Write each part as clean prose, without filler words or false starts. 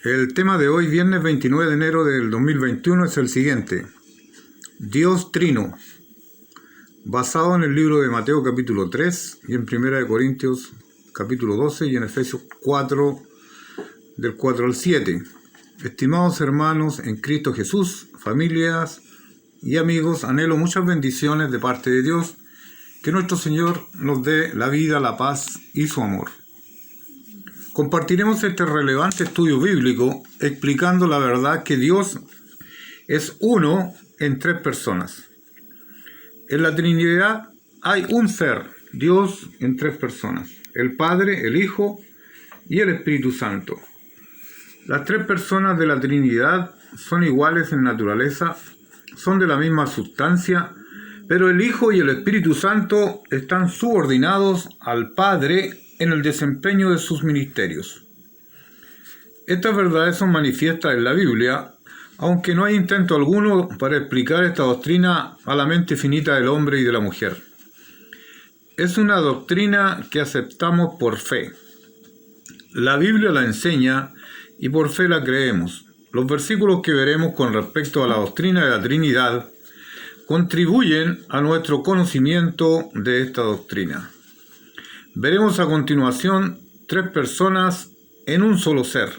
El tema de hoy, viernes 29 de enero del 2021, es el siguiente: Dios Trino, basado en el libro de Mateo capítulo 3 y en 1 Corintios capítulo 12 y en Efesios 4 del 4 al 7. Estimados hermanos en Cristo Jesús, familias y amigos, anhelo muchas bendiciones de parte de Dios, que nuestro Señor nos dé la vida, la paz y su amor. Compartiremos este relevante estudio bíblico explicando la verdad que Dios es uno en tres personas. En la Trinidad hay un ser, Dios en tres personas: el Padre, el Hijo y el Espíritu Santo. Las tres personas de la Trinidad son iguales en naturaleza, son de la misma sustancia, pero el Hijo y el Espíritu Santo están subordinados al Padre en el desempeño de sus ministerios. Estas verdades son manifiestas en la Biblia, aunque no hay intento alguno para explicar esta doctrina a la mente finita del hombre y de la mujer. Es una doctrina que aceptamos por fe. La Biblia la enseña y por fe la creemos. Los versículos que veremos con respecto a la doctrina de la Trinidad contribuyen a nuestro conocimiento de esta doctrina. Veremos a continuación tres personas en un solo ser.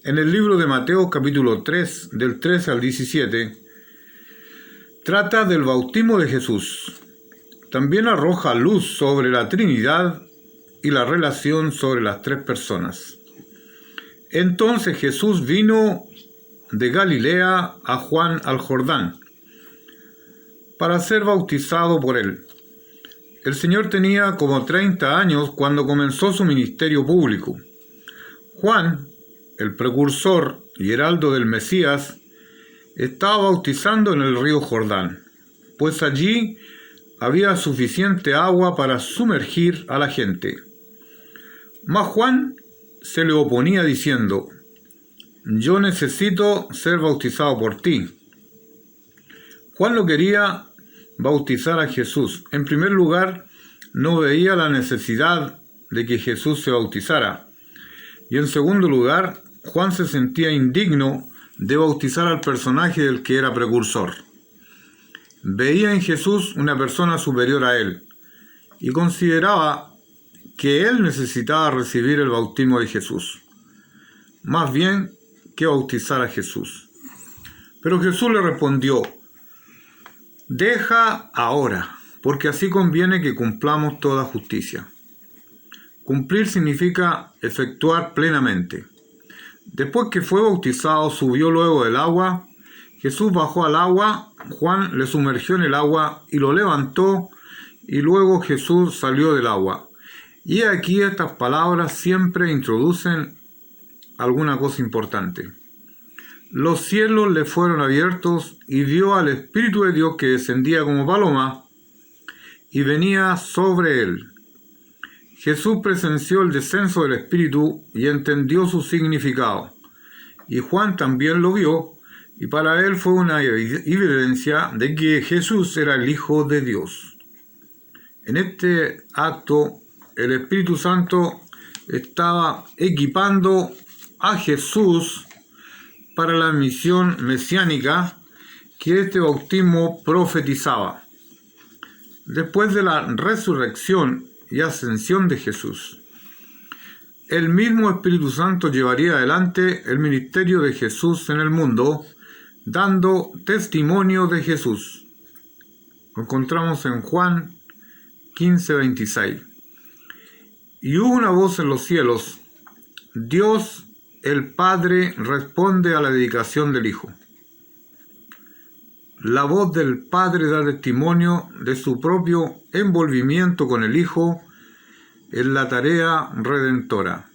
En el libro de Mateo capítulo 3, del 13 al 17, trata del bautismo de Jesús. También arroja luz sobre la Trinidad y la relación sobre las tres personas. Entonces Jesús vino de Galilea a Juan al Jordán para ser bautizado por él. El Señor tenía como 30 años cuando comenzó su ministerio público. Juan, el precursor y heraldo del Mesías, estaba bautizando en el río Jordán, pues allí había suficiente agua para sumergir a la gente. Mas Juan se le oponía diciendo: «Yo necesito ser bautizado por ti». Juan lo quería bautizar a Jesús. En primer lugar, no veía la necesidad de que Jesús se bautizara. Y en segundo lugar, Juan se sentía indigno de bautizar al personaje del que era precursor. Veía en Jesús una persona superior a él y consideraba que él necesitaba recibir el bautismo de Jesús, más bien que bautizar a Jesús. Pero Jesús le respondió: «Deja ahora, porque así conviene que cumplamos toda justicia». Cumplir significa efectuar plenamente. Después que fue bautizado, subió luego del agua. Jesús bajó al agua, Juan le sumergió en el agua y lo levantó, y luego Jesús salió del agua. Y aquí estas palabras siempre introducen alguna cosa importante. Los cielos le fueron abiertos y vio al Espíritu de Dios que descendía como paloma y venía sobre él. Jesús presenció el descenso del Espíritu y entendió su significado. Y Juan también lo vio, y para él fue una evidencia de que Jesús era el Hijo de Dios. En este acto, el Espíritu Santo estaba equipando a Jesús para la misión mesiánica que este bautismo profetizaba. Después de la resurrección y ascensión de Jesús, el mismo Espíritu Santo llevaría adelante el ministerio de Jesús en el mundo, dando testimonio de Jesús. Lo encontramos en Juan 15:26. Y hubo una voz en los cielos: Dios el Padre responde a la dedicación del Hijo. La voz del Padre da testimonio de su propio envolvimiento con el Hijo en la tarea redentora.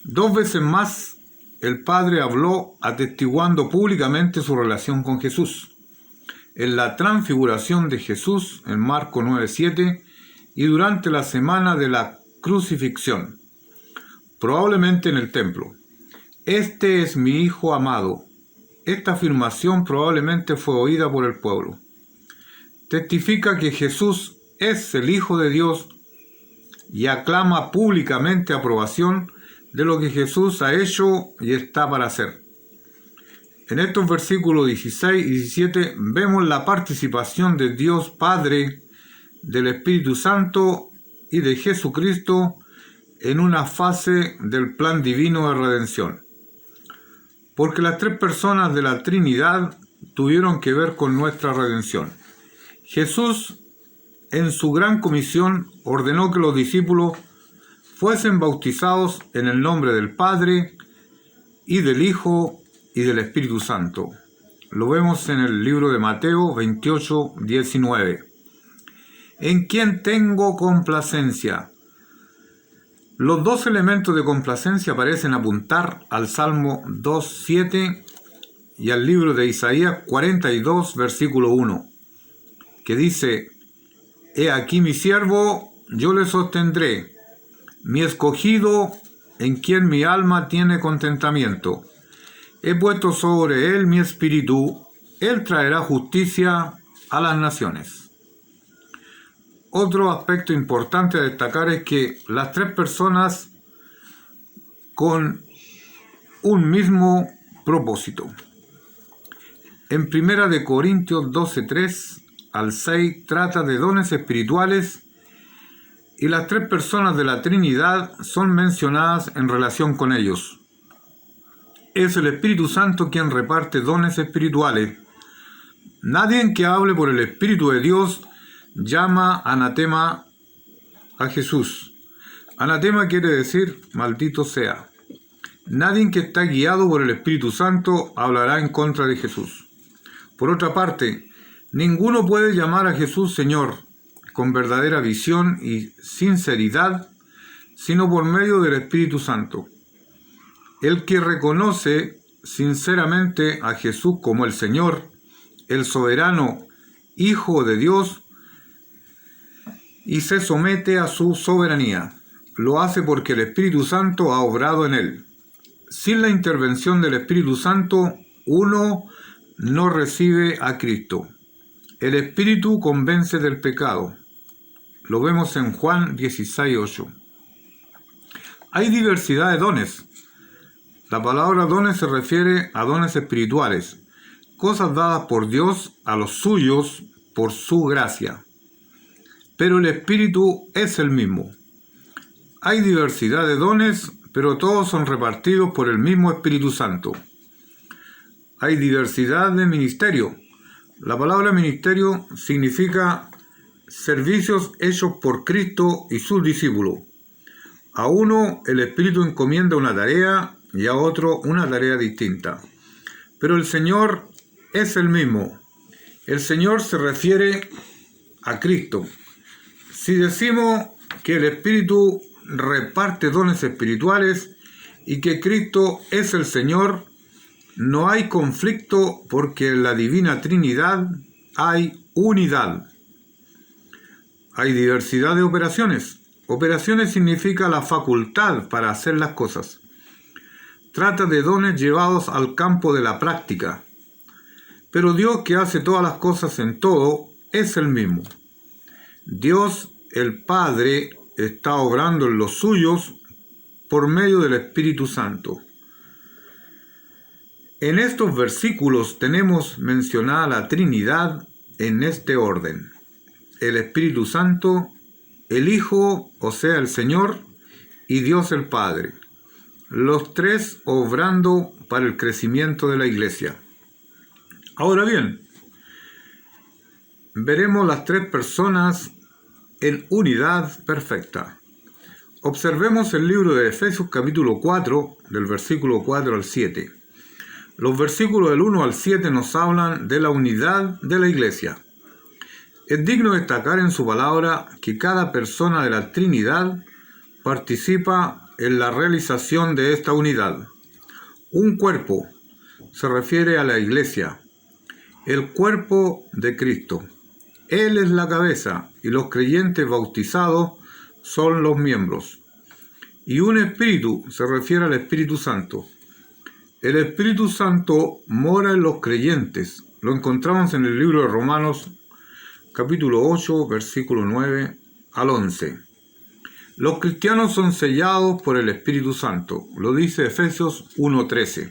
Dos veces más el Padre habló atestiguando públicamente su relación con Jesús. En la transfiguración de Jesús en Marcos 9:7 y durante la semana de la crucifixión, probablemente en el templo: «Este es mi Hijo amado». Esta afirmación probablemente fue oída por el pueblo. Testifica que Jesús es el Hijo de Dios y aclama públicamente aprobación de lo que Jesús ha hecho y está para hacer. En estos versículos 16 y 17 vemos la participación de Dios Padre, del Espíritu Santo y de Jesucristo en una fase del plan divino de redención. Porque las tres personas de la Trinidad tuvieron que ver con nuestra redención. Jesús, en su gran comisión, ordenó que los discípulos fuesen bautizados en el nombre del Padre y del Hijo y del Espíritu Santo. Lo vemos en el libro de Mateo 28, 19. ¿En quién tengo complacencia? Los dos elementos de complacencia parecen apuntar al Salmo 2:7 y al libro de Isaías 42, versículo 1, que dice: He aquí mi siervo, yo le sostendré, mi escogido, en quien mi alma tiene contentamiento. He puesto sobre él mi espíritu, él traerá justicia a las naciones. Otro aspecto importante a destacar es que las tres personas con un mismo propósito. En 1 Corintios 12:3 al 6 trata de dones espirituales y las tres personas de la Trinidad son mencionadas en relación con ellos. Es el Espíritu Santo quien reparte dones espirituales. Nadie que hable por el Espíritu de Dios llama anatema a Jesús. Anatema quiere decir maldito sea. Nadie que está guiado por el Espíritu Santo hablará en contra de Jesús. Por otra parte, ninguno puede llamar a Jesús Señor con verdadera visión y sinceridad, sino por medio del Espíritu Santo. El que reconoce sinceramente a Jesús como el Señor, el soberano Hijo de Dios, y se somete a su soberanía, lo hace porque el Espíritu Santo ha obrado en él. Sin la intervención del Espíritu Santo, uno no recibe a Cristo. El Espíritu convence del pecado. Lo vemos en Juan 16:8. Hay diversidad de dones. La palabra dones se refiere a dones espirituales, cosas dadas por Dios a los suyos por su gracia. Pero el Espíritu es el mismo. Hay diversidad de dones, pero todos son repartidos por el mismo Espíritu Santo. Hay diversidad de ministerio. La palabra ministerio significa servicios hechos por Cristo y sus discípulos. A uno el Espíritu encomienda una tarea y a otro una tarea distinta. Pero el Señor es el mismo. El Señor se refiere a Cristo. Si decimos que el Espíritu reparte dones espirituales y que Cristo es el Señor, no hay conflicto porque en la Divina Trinidad hay unidad. Hay diversidad de operaciones. Operaciones significa la facultad para hacer las cosas. Trata de dones llevados al campo de la práctica. Pero Dios, que hace todas las cosas en todo, es el mismo. Dios, el Padre, está obrando en los suyos por medio del Espíritu Santo. En estos versículos tenemos mencionada la Trinidad en este orden: el Espíritu Santo, el Hijo, o sea, el Señor, y Dios el Padre. Los tres obrando para el crecimiento de la iglesia. Ahora bien, veremos las tres personas en unidad perfecta. Observemos el libro de Efesios capítulo 4, del versículo 4 al 7. Los versículos del 1 al 7 nos hablan de la unidad de la iglesia. Es digno destacar en su palabra que cada persona de la Trinidad participa en la realización de esta unidad. Un cuerpo se refiere a la iglesia, el cuerpo de Cristo. Él es la cabeza y los creyentes bautizados son los miembros. Y un espíritu se refiere al Espíritu Santo. El Espíritu Santo mora en los creyentes. Lo encontramos en el libro de Romanos capítulo 8, versículo 9 al 11. Los cristianos son sellados por el Espíritu Santo, lo dice Efesios 1:13.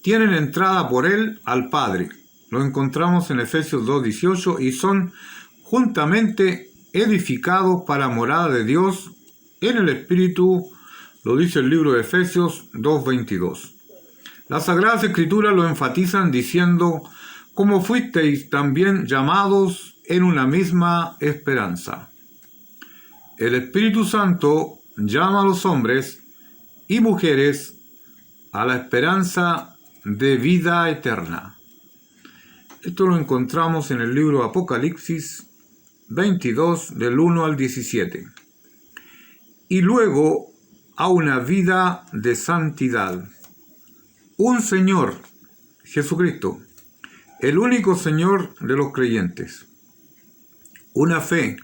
Tienen entrada por él al Padre, lo encontramos en Efesios 2:18, y son juntamente edificados para morada de Dios en el Espíritu, lo dice el libro de Efesios 2:22. Las Sagradas Escrituras lo enfatizan diciendo: como fuisteis también llamados en una misma esperanza. El Espíritu Santo llama a los hombres y mujeres a la esperanza de vida eterna. Esto lo encontramos en el libro Apocalipsis 22, del 1 al 17. Y luego a una vida de santidad. Un Señor, Jesucristo, el único Señor de los creyentes. Una fe,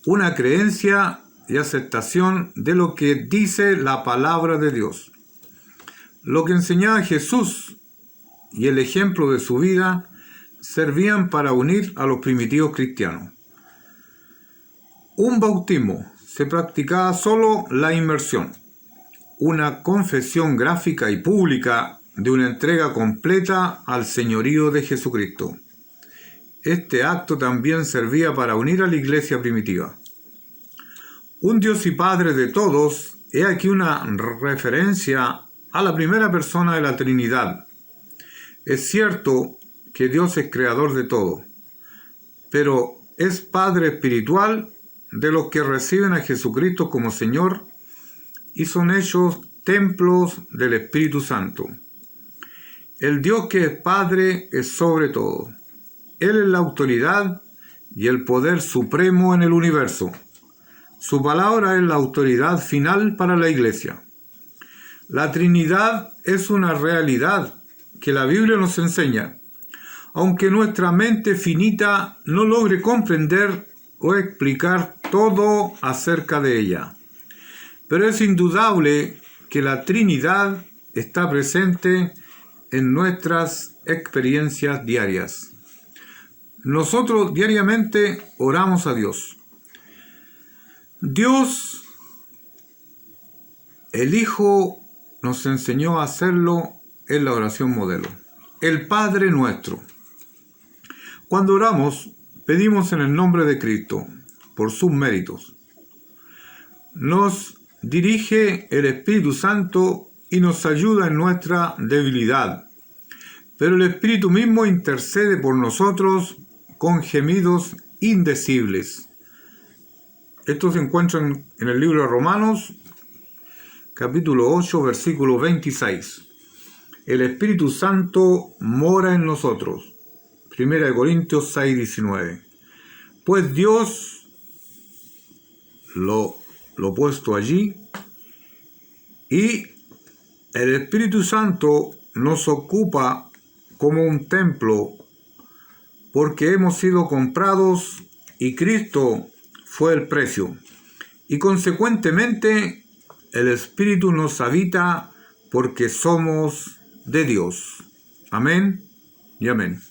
una creencia y aceptación de lo que dice la palabra de Dios. Lo que enseñaba Jesús y el ejemplo de su vida servían para unir a los primitivos cristianos. Un bautismo, se practicaba solo la inmersión, una confesión gráfica y pública de una entrega completa al señorío de Jesucristo. Este acto también servía para unir a la iglesia primitiva. Un Dios y Padre de todos, he aquí una referencia a la primera persona de la Trinidad. Es cierto que Dios es creador de todo, pero es Padre espiritual de los que reciben a Jesucristo como Señor y son hechos templos del Espíritu Santo. El Dios que es Padre es sobre todo. Él es la autoridad y el poder supremo en el universo. Su palabra es la autoridad final para la iglesia. La Trinidad es una realidad que la Biblia nos enseña, aunque nuestra mente finita no logre comprender o explicar todo acerca de ella. Pero es indudable que la Trinidad está presente en nuestras experiencias diarias. Nosotros diariamente oramos a Dios. Dios, el Hijo, nos enseñó a hacerlo en la oración modelo. El Padre nuestro. Cuando oramos, pedimos en el nombre de Cristo, por sus méritos. Nos dirige el Espíritu Santo y nos ayuda en nuestra debilidad. Pero el Espíritu mismo intercede por nosotros con gemidos indecibles. Esto se encuentra en el libro de Romanos, capítulo 8, versículo 26. El Espíritu Santo mora en nosotros. 1 Corintios 6, 19. Pues Dios lo puesto allí, y el Espíritu Santo nos ocupa como un templo, porque hemos sido comprados y Cristo fue el precio. Y consecuentemente el Espíritu nos habita porque somos de Dios. Amén y amén.